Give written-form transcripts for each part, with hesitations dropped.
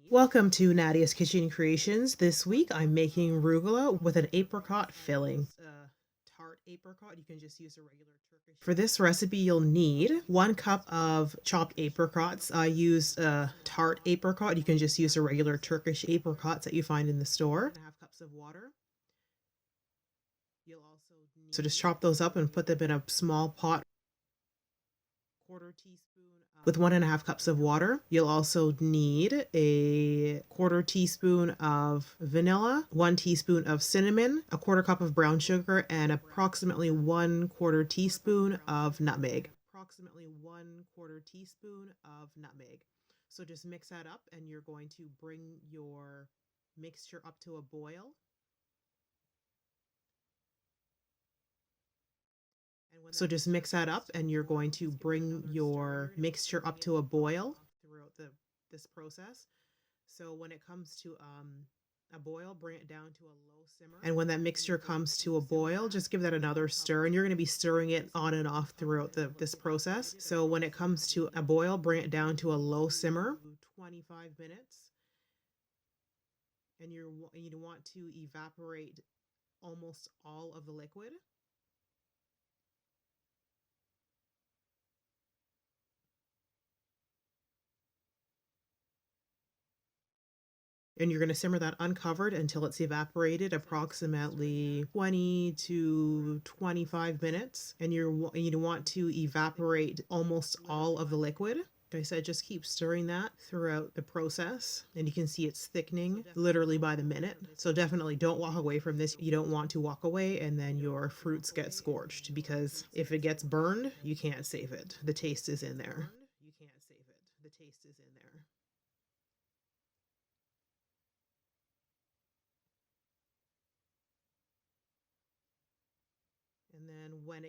Welcome to Nadia's Kitchen Creations. This week I'm making arugula with an apricot filling. Tart apricot, you can just use a regular Turkish. For this recipe, you'll need 1 cup of chopped apricots. I used a tart apricot. You can just use a regular Turkish apricots that you find in the store. 1.5 cups of water. So just chop those up and put them in a small pot. 1/4 teaspoon with 1.5 cups of water. You'll also need a 1/4 teaspoon of vanilla, 1 teaspoon of cinnamon, a 1/4 cup of brown sugar, and approximately 1/4 teaspoon of nutmeg. So just mix that up and you're going to bring your mixture up to a boil. So just mix that up and you're going to bring your mixture up to a boil throughout this process. So when it comes to a boil, bring it down to a low simmer. And when that mixture comes to a boil, just give that another stir, and you're going to be stirring it on and off throughout this process. So when it comes to a boil, bring it down to a low simmer, 25 minutes. And you want to evaporate almost all of the liquid. And you're going to simmer that uncovered until it's evaporated, approximately 20 to 25 minutes. And you want to evaporate almost all of the liquid. Like I said, just keep stirring that throughout the process, and you can see it's thickening literally by the minute. So definitely don't walk away from this. You don't want to walk away and then your fruits get scorched, because if it gets burned, you can't save it. The taste is in there. And then when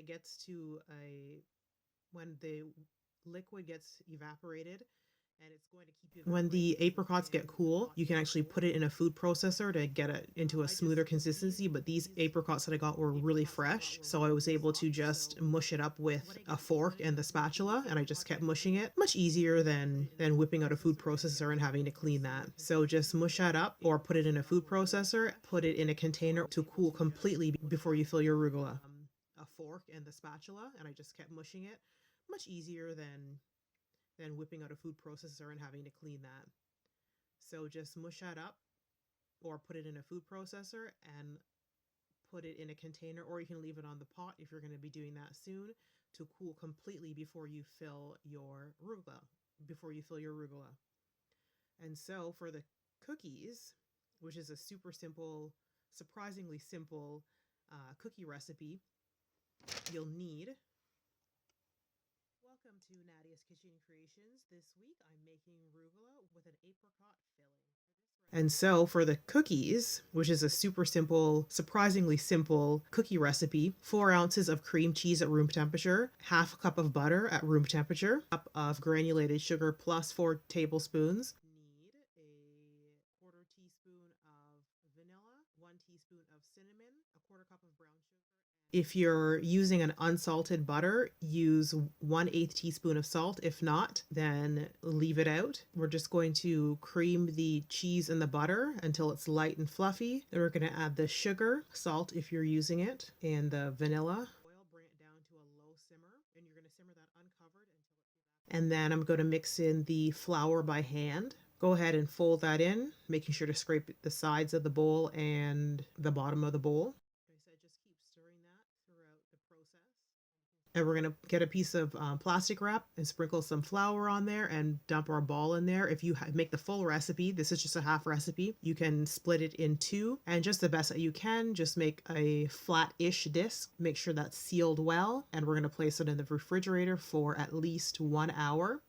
the liquid gets evaporated, and it's going to keep you, when the apricots get cool, you can actually put it in a food processor to get it into a smoother consistency. But these apricots that I got were really fresh, so I was able to just mush it up with a fork and the spatula, and I just kept mushing it. Much easier than whipping out a food processor and having to clean that. So just mush that up or put it in a food processor, put it in a container to cool completely before you fill your arugula. A fork and the spatula, and I just kept mushing it. Much easier than whipping out a food processor and having to clean that. So just mush that up or put it in a food processor and put it in a container, or you can leave it on the pot if you're going to be doing that soon, to cool completely before you fill your arugula. And so for the cookies, which is a super simple, surprisingly simple cookie recipe, you'll need. Welcome to Nadia's Kitchen Creations. This week I'm making arugula with an apricot filling. And so for the cookies, which is a super simple, surprisingly simple cookie recipe, 4 ounces of cream cheese at room temperature, 1/2 cup of butter at room temperature, a cup of granulated sugar plus 4 tablespoons. Need a 1/4 teaspoon of vanilla, 1 teaspoon of cinnamon, a 1/4 cup of brown sugar. If you're using an unsalted butter, use 1/8 teaspoon of salt. If not, then leave it out. We're just going to cream the cheese and the butter until it's light and fluffy. Then we're going to add the sugar, salt if you're using it, and the vanilla. Bring it down to a low simmer, and you're going to simmer that uncovered and then I'm going to mix in the flour by hand. Go ahead and fold that in, making sure to scrape the sides of the bowl and the bottom of the bowl. And we're going to get a piece of plastic wrap and sprinkle some flour on there and dump our ball in there. If you make the full recipe, this is just a half recipe, you can split it in 2, and just the best that you can, just make a flat-ish disc. Make sure that's sealed well, and we're going to place it in the refrigerator for at least 1 hour.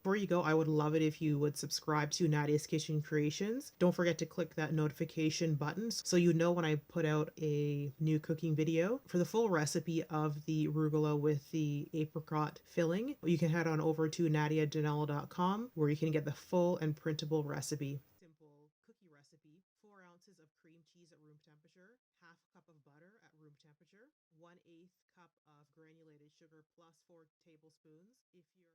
Before you go, I would love it if you would subscribe to Nadia's Kitchen Creations. Don't forget to click that notification button so you know when I put out a new cooking video. For the full recipe of the arugula with the apricot filling, you can head on over to nadiadonella.com, where you can get the full and printable recipe. Simple cookie recipe: 4 ounces of cream cheese at room temperature, 1/2 cup of butter at room temperature, 1/8 cup of granulated sugar plus 4 tablespoons. If you're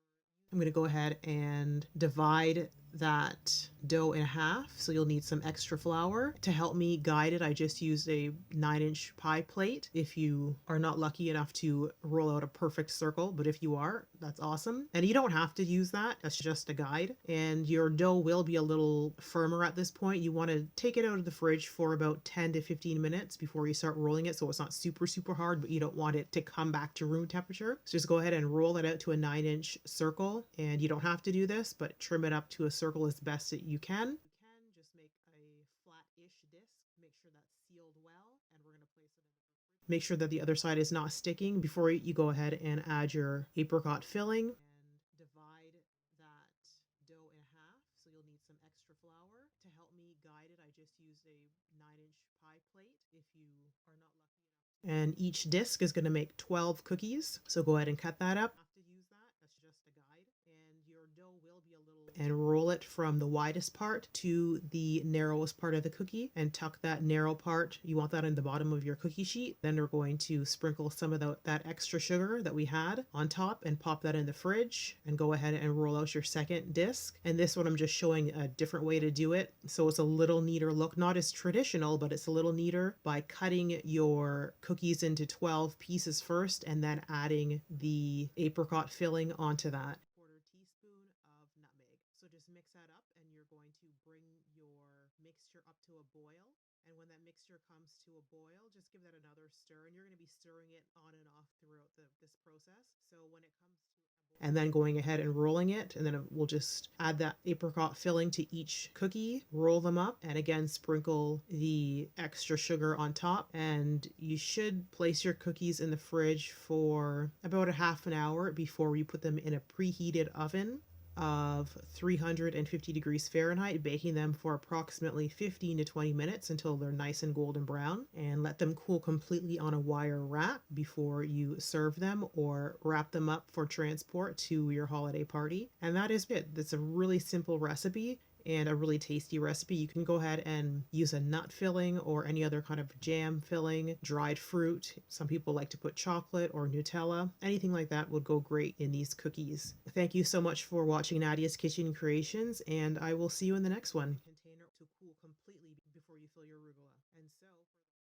I'm going to go ahead and divide that dough in half. So you'll need some extra flour. To help me guide it, I just used a 9-inch pie plate. If you are not lucky enough to roll out a perfect circle, but if you are, that's awesome. And you don't have to use that. That's just a guide. And your dough will be a little firmer at this point. You want to take it out of the fridge for about 10 to 15 minutes before you start rolling it, so it's not super, super hard, but you don't want it to come back to room temperature. So just go ahead and roll it out to a 9-inch circle. And you don't have to do this, but trim it up to a circle as best that you can. You can just make a flat-ish disc. Make sure that's sealed well, and we're going to place it in the fridge. Make sure that the other side is not sticking before you go ahead and add your apricot filling and divide that dough in half. So you'll need some extra flour. To help me guide it, I just used a 9-inch pie plate. If you are not lucky enough and each disc is going to make 12 cookies. So go ahead and cut that up. Have to use that. That's just a guide. And your dough will be a little, and roll it from the widest part to the narrowest part of the cookie and tuck that narrow part. You want that in the bottom of your cookie sheet. Then we're going to sprinkle some of that extra sugar that we had on top and pop that in the fridge, and go ahead and roll out your second disc. And this one I'm just showing a different way to do it. So it's a little neater look, not as traditional, but it's a little neater by cutting your cookies into 12 pieces first and then adding the apricot filling onto that. Quarter teaspoon of nutmeg. So just mix that up, and you're going to bring your mixture up to a boil. And when that mixture comes to a boil, just give that another stir, and you're going to be stirring it on and off throughout this process. So when it comes to and then going ahead and rolling it, and then we'll just add that apricot filling to each cookie, roll them up, and again sprinkle the extra sugar on top. And you should place your cookies in the fridge for about a half an hour before you put them in a preheated oven of 350 degrees Fahrenheit, baking them for approximately 15 to 20 minutes until they're nice and golden brown, and let them cool completely on a wire rack before you serve them or wrap them up for transport to your holiday party. And that is it. That's a really simple recipe and a really tasty recipe. You can go ahead and use a nut filling or any other kind of jam filling, dried fruit. Some people like to put chocolate or Nutella. Anything like that would go great in these cookies. Thank you so much for watching Nadia's Kitchen Creations, and I will see you in the next one.